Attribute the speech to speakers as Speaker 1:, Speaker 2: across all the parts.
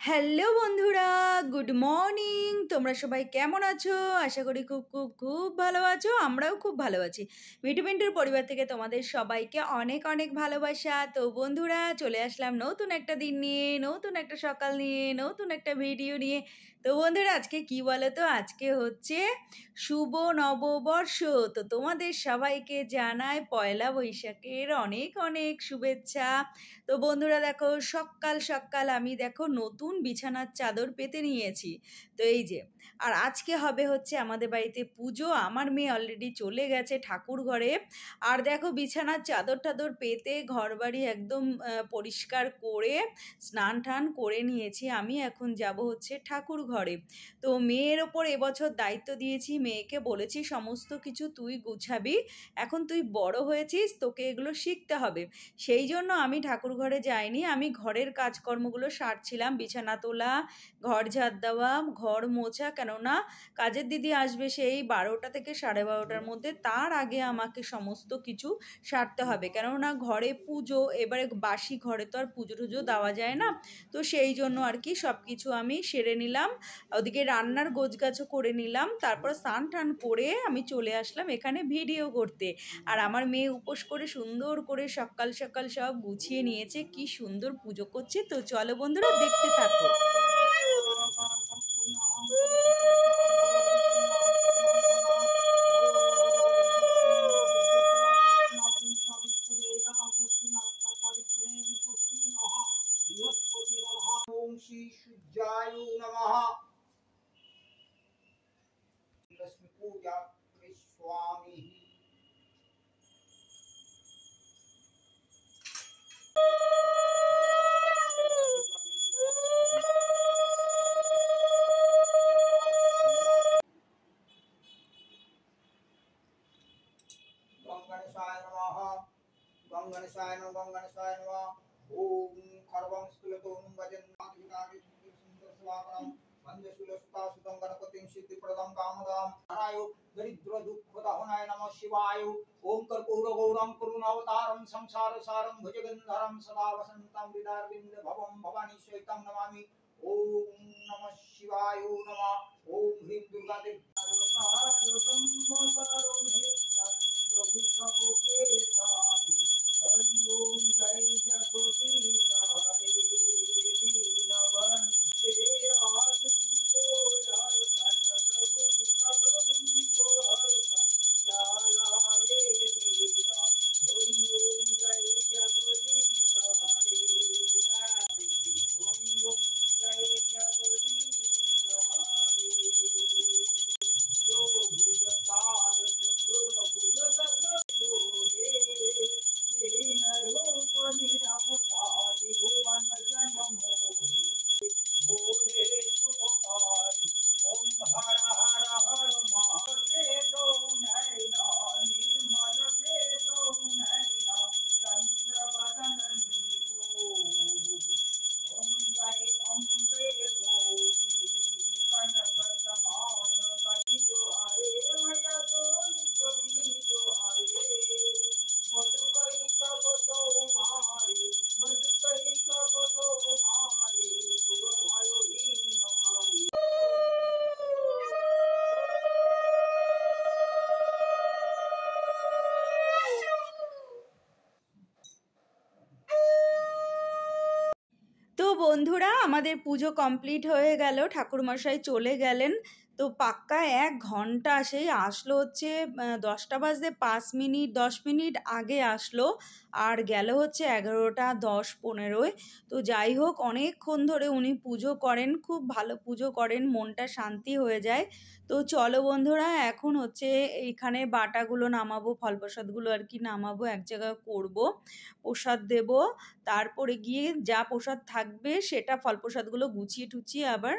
Speaker 1: Hello বন্ধুরা, good morning. তোমরা সবাই কেমন আছো? আশা করি খুব খুব খুব ভালো আছো। আমরাও খুব ভালো আছি। মিঠু পিন্টুর পরিবার থেকে তোমাদের সবাইকে অনেক অনেক ভালোবাসা। তো বন্ধুরা, চলে আসলাম নতুন একটা দিন নিয়ে, নতুন একটা সকাল নিয়ে, নতুন একটা ভিডিও নিয়ে। তো বন্ধুরা, আজকে কি বলো তো, আজকে হচ্ছে শুভ নববর্ষ। তো তোমাদের সবাইকে জানাই পয়লা বৈশাখের অনেক অনেক শুভেচ্ছা। তো বন্ধুরা দেখো, সকাল সকাল আমি দেখো নতুন বিছানার চাদর পেতে নিয়েছি। তো এই যে, আর আজকে হবে হচ্ছে আমাদের বাড়িতে পুজো। আমার মেয়ে অলরেডি চলে গেছে ঠাকুর ঘরে। আর দেখো বিছানার চাদর টাদর পেতে ঘর বাড়ি একদম পরিষ্কার করে স্নান টান করে নিয়েছি। আমি এখন যাব হচ্ছে ঠাকুর ঘরে। তো মেয়ের ওপর এবছর দায়িত্ব দিয়েছি, মেয়েকে বলেছি সমস্ত কিছু তুই গুছাবি। এখন তুই বড় হয়েছিস, তোকে এগুলো শিখতে হবে। সেই জন্য আমি ঠাকুর ঘরে যাইনি, আমি ঘরের কাজকর্মগুলো সারছিলাম, বিছানা তোলা, ঘর ঝাড় দেওয়া, ঘর মোছা। কেননা কাজের দিদি আসবে সেই 12টা থেকে 12:30টার মধ্যে, তার আগে আমাকে সমস্ত কিছু সারতে হবে। কেননা ঘরে পুজো, এবারে বাসি ঘরে তো আর পুজো টুজো দেওয়া যায় না। তো সেই জন্য আর কি সব কিছু আমি সেরে নিলাম, ওদিকে রান্নার গোছগাছও করে নিলাম। তারপর স্নান টান করে আমি চলে আসলাম এখানে ভিডিও করতে। আর আমার মেয়ে উপোস করে সুন্দর করে সকাল সকাল সব গুছিয়ে নিয়েছে, কি সুন্দর পুজো করছে। তো চলো বন্ধুরা, দেখতে থাকো।
Speaker 2: ओम श्री सूर्याय नमः। लक्ष्मी पूजा स्वामी गंगणेशाय नमः। गंगणेशाय नमः। गंगणेशाय नमः। ओम खरवं स्कुलतों भजन्नाथ सुंदर स्वागतम वंदे सुलसुता सुतं गणपतिं सिद्धिप्रदं कामदां हरायो दरिद्र दुःख दहनाय नमः शिवाय। ओम कर्पूर गौरं करुणावतारं संसार सारं भुजगंधरं सदा वसन्तं हृदयारविन्द भवं भवानी श्वेतं नमामि। ओम नमः शिवाय नमः। ओम ह्रीं दुर्गा देवी प्रभु प्रभु के स्वामी हरि ओम जय जगदीश हरे दीनबंधु राज को अर्पण प्रभु जी का प्रभु जी को अर्पण क्या लागे मेरा हरि ओम जय जगदीश हरे हरि ओम जय जगदीश हरे। दो भुज चार चतुर्भुज सोहे तीन रूप निरवतारि भुवन जन मोहे भोले सुखकारी ओम हर हर हर महादेव दो नैना निर्मल से दो नैना चंद्र बदन नीको ओम जय अम्बे गौरी कनक समान कनि जोहारे मैया कवि जोहारे मधुकई कब दो मारे मधुकई कब दो मारे सुर भयो हीन मारे।
Speaker 1: তো বন্ধুরা, আমাদের পুজো কমপ্লিট হয়ে গেল, ঠাকুরমশাই চলে গেলেন। তো পাক্কা 1 ঘন্টা, সেই আসলো হচ্ছে 10টা বাজতে 5 মিনিট 10 মিনিট আগে আসলো, আর গেল হচ্ছে 11টা 10-15। তো যাই হোক, অনেকক্ষণ ধরে উনি পুজো করেন, খুব ভালো পুজো করেন, মনটা শান্তি হয়ে যায়। তো চলো বন্ধুরা, এখন হচ্ছে এইখানে বাটাগুলো নামাবো, ফল প্রসাদগুলো আর কি নামাবো, এক জায়গায় করবো, প্রসাদ দেব। তারপরে গিয়ে যা প্রসাদ থাকবে সেটা ফল প্রসাদগুলো গুছিয়ে টুচিয়ে আবার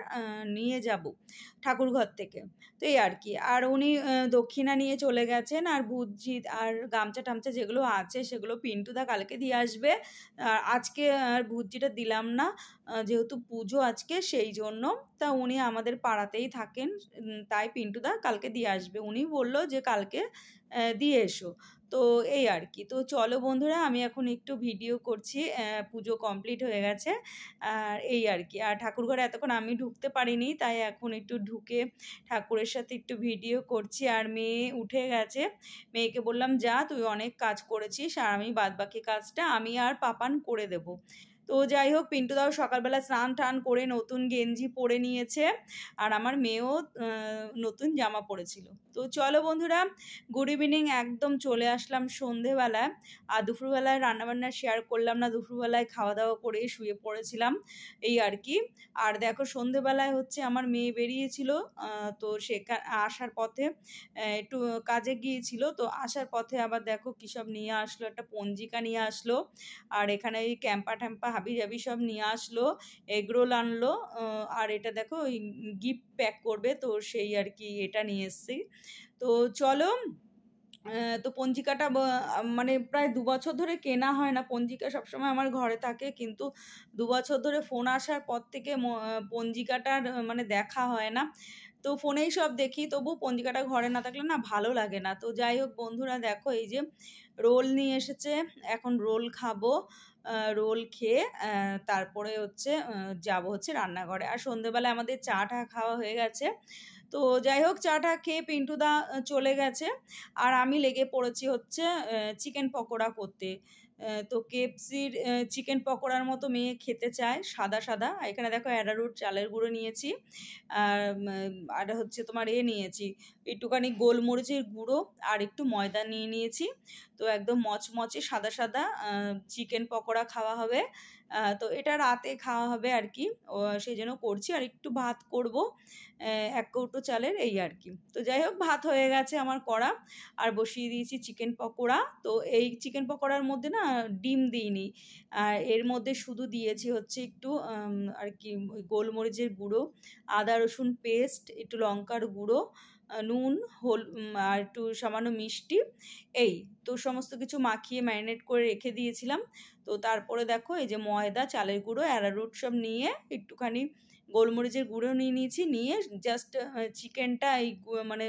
Speaker 1: নিয়ে যাব ঠাকুর ঘর থেকে। তো এই আর কি। আর উনি দক্ষিণা নিয়ে চলে গেছেন, আর ভূতজিৎ আর গামছা টামছা যেগুলো আছে সেগুলো পিন্টুদা কালকে দিয়ে আসবে। আজকে আর ভূতজিটা দিলাম না, যেহেতু পুজো আজকে, সেই জন্য। তা উনি আমাদের পাড়াতেই থাকেন, তাই পিন্টুদা কালকে দিয়ে আসবে। উনি বলল যে কালকে দিয়ে এসো। তো এই আর কি। তো চলো বন্ধুরা, আমি এখন একটু ভিডিও করছি, পুজো কমপ্লিট হয়ে গেছে আর এই আর কি। আর ঠাকুরঘরে এতক্ষণ আমি ঢুকতে পারিনি, তাই এখন একটু ঢুকে ঠাকুরের সাথে একটু ভিডিও করছি। আর মেয়ে উঠে গেছে, মেয়েকে বললাম যা তুই অনেক কাজ করেছিস, আর আমি বাদবাকি কাজটা আমি আর পাপান করে দেব। তো যাই হোক, পিন্টুদাও সকালবেলা স্নান টান করে নতুন গেঞ্জি পরে নিয়েছে, আর আমার মেয়েও নতুন জামা পরেছিল। তো চলো বন্ধুরা, গুড ইভিনিং, একদম চলে আসলাম সন্ধেবেলায়। আর দুপুরবেলায় রান্নাবান্না শেয়ার করলাম না, দুপুরবেলায় খাওয়া দাওয়া করে শুয়ে পড়েছিলাম এই আর কি। আর দেখো সন্ধেবেলায় হচ্ছে আমার মেয়ে বেরিয়েছিল, তো আসার পথে একটু কাজে গিয়েছিল, তো আসার পথে আবার দেখো কী সব নিয়ে আসলো, একটা পঞ্জিকা নিয়ে আসলো, আর এখানে এই ক্যাম্পা ট্যাম্পা হাবি জাবি সব নিয়ে আসলো, এগরোল আনলো, আর এটা দেখো ওই গিফট প্যাক করবে, তো সেই আর কি এটা নিয়ে এসছি। তো চলো, তো পঞ্জিকাটা মানে প্রায় 2 বছর ধরে কেনা হয় না, পঞ্জিকা সবসময় আমার ঘরে থাকে, কিন্তু 2 বছর ধরে ফোন আসার পর থেকে পঞ্জিকাটার মানে দেখা হয় না। তো ফোনেই সব দেখি, তবু পঞ্জিকাটা ঘরে না থাকলে না ভালো লাগে না। তো যাই হোক বন্ধুরা, দেখো এই যে রোল নিয়ে এসেছে, এখন রোল খাবো, রোল খেয়ে তারপরে হচ্ছে যাব হচ্ছে রান্নাঘরে। আর সন্ধেবেলায় আমাদের চা টা খাওয়া হয়ে গেছে। তো যাই হোক, চাটা খেয়ে পিন্টুদা চলে গেছে, আর আমি লেগে পড়েছি হচ্ছে চিকেন পকোড়া করতে। তো কেএফসির চিকেন পকোড়ার মতো মেয়ে খেতে চায়, সাদা সাদা। এখানে দেখো অ্যারারুট চালের গুঁড়ো নিয়েছি, আর হচ্ছে তোমার নিয়েছি একটুখানি গোলমরিচের গুঁড়ো, আর একটু ময়দা নিয়ে নিয়েছি। তো একদম মচমচে সাদা সাদা চিকেন পকোড়া খাওয়া হবে। তো এটা রাতে খাওয়া হবে আর কি, সেই জন্য করছি। আর একটু ভাত করব 1 কৌটো চালের, এই আর কি। তো যাই হোক, ভাত হয়ে গেছে আমার করা, আর বসিয়ে দিয়েছি চিকেন পকোড়া। তো এই চিকেন পকোড়ার মধ্যে না ডিম দিইনি, আর এর মধ্যে শুধু দিয়েছি হচ্ছে একটু আর কি ওই গোলমরিচের গুঁড়ো, আদা রসুন পেস্ট, একটু লঙ্কার গুঁড়ো, নুন, আর একটু সামান্য মিষ্টি, এই তো সমস্ত কিছু মাখিয়ে ম্যারিনেট করে রেখে দিয়েছিলাম। তো তারপরে দেখো এই যে ময়দা, চালের গুঁড়ো, অ্যারারুট সব নিয়ে, একটুখানি গোলমরিচের গুঁড়ো নিয়ে নিয়েছি, নিয়ে জাস্ট চিকেনটা এই মানে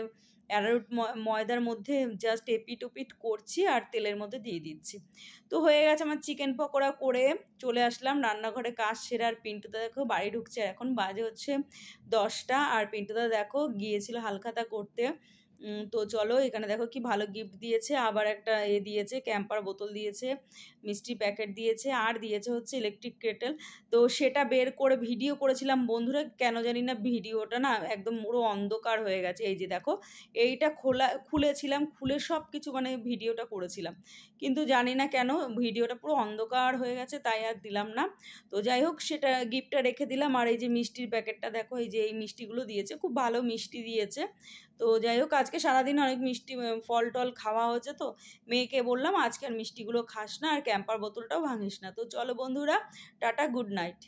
Speaker 1: অ্যারারুট ময়দার মধ্যে জাস্ট এপিট ওপিট করছি, আর তেলের মধ্যে দিয়ে দিচ্ছি। তো হয়ে গেছে আমার চিকেন পকোড়া করে চলে আসলাম রান্নাঘরে কাজ সেরে। আর পিন্টুদা দেখো বাড়ি ঢুকছে, এখন বাজে হচ্ছে 10টা, আর পিন্টুদা দেখো গিয়েছিল হালখাতা করতে। তো চলো, এখানে দেখো কি ভালো গিফট দিয়েছে, আবার একটা দিয়েছে, ক্যাম্পার বোতল দিয়েছে, মিষ্টি প্যাকেট দিয়েছে, আর দিয়েছে হচ্ছে ইলেকট্রিক কেটেল। তো সেটা বের করে ভিডিও করেছিলাম বন্ধুরা, কেন জানি না ভিডিওটা না একদম পুরো অন্ধকার হয়ে গেছে। এই যে দেখো, এইটা খুলেছিলাম, খুলে সব কিছু মানে ভিডিওটা করেছিলাম, কিন্তু জানি না কেন ভিডিওটা পুরো অন্ধকার হয়ে গেছে, তাই আর দিলাম না। তো যাই হোক, সেটা গিফটটা রেখে দিলাম। আর এই যে মিষ্টির প্যাকেটটা দেখো, এই যে এই মিষ্টিগুলো দিয়েছে, খুব ভালো মিষ্টি দিয়েছে। তো যাই হোক, আজকে সারাদিন অনেক মিষ্টি ফল টল খাওয়া হয়েছে, তো মেয়েকে বললাম আজকে আর মিষ্টিগুলো খাস না, আর ক্যাম্পার বোতলটাও ভাঙিস না। তো চলো বন্ধুরা, টাটা, গুড নাইট।